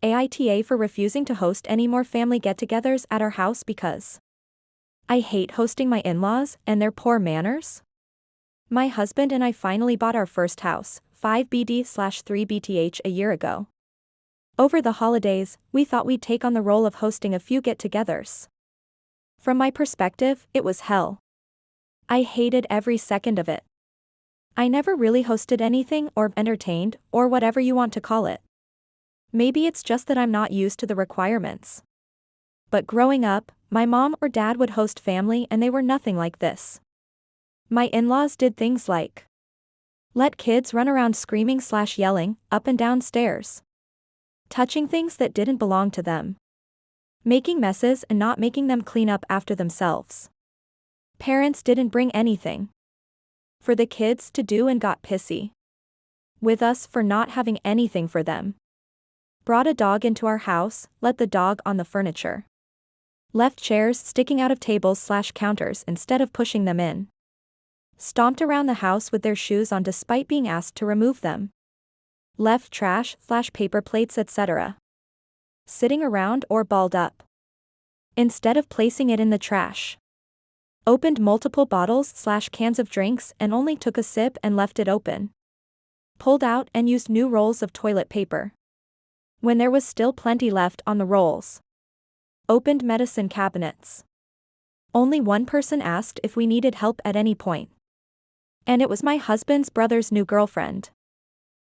AITA for refusing to host any more family get-togethers at our house because I hate hosting my in-laws and their poor manners. My husband and I finally bought our first house, 5BD/3BTH, a year ago. Over the holidays, we thought we'd take on the role of hosting a few get-togethers. From my perspective, it was hell. I hated every second of it. I never really hosted anything or entertained, or whatever you want to call it. Maybe it's just that I'm not used to the requirements. But growing up, my mom or dad would host family and they were nothing like this. My in-laws did things like let kids run around screaming/yelling, up and down stairs. Touching things that didn't belong to them. Making messes and not making them clean up after themselves. Parents didn't bring anything for the kids to do and got pissy with us for not having anything for them. Brought a dog into our house, let the dog on the furniture. Left chairs sticking out of tables/counters instead of pushing them in. Stomped around the house with their shoes on despite being asked to remove them. Left trash/paper plates, etc. sitting around or balled up instead of placing it in the trash. Opened multiple bottles/cans of drinks and only took a sip and left it open. Pulled out and used new rolls of toilet paper when there was still plenty left on the rolls. Opened medicine cabinets. Only one person asked if we needed help at any point. And it was my husband's brother's new girlfriend,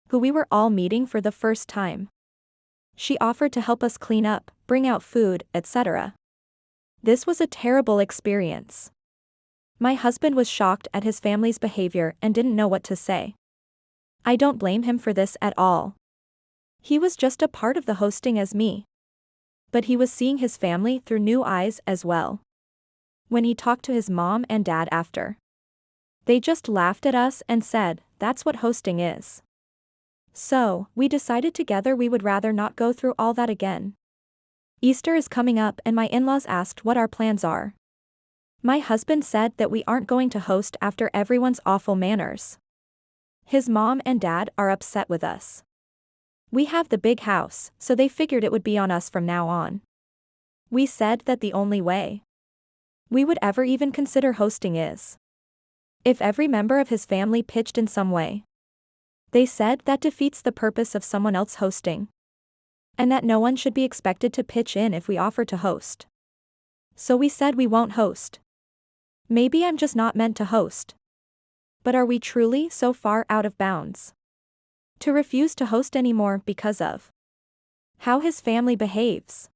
who we were all meeting for the first time. She offered to help us clean up, bring out food, etc. This was a terrible experience. My husband was shocked at his family's behavior and didn't know what to say. I don't blame him for this at all. He was just a part of the hosting as me. But he was seeing his family through new eyes as well. When he talked to his mom and dad after, they just laughed at us and said, "That's what hosting is." So, we decided together we would rather not go through all that again. Easter is coming up and my in-laws asked what our plans are. My husband said that we aren't going to host after everyone's awful manners. His mom and dad are upset with us. We have the big house, so they figured it would be on us from now on. We said that the only way we would ever even consider hosting is if every member of his family pitched in some way. They said that defeats the purpose of someone else hosting. And that no one should be expected to pitch in if we offer to host. So we said we won't host. Maybe I'm just not meant to host. But are we truly so far out of bounds to refuse to host anymore because of how his family behaves?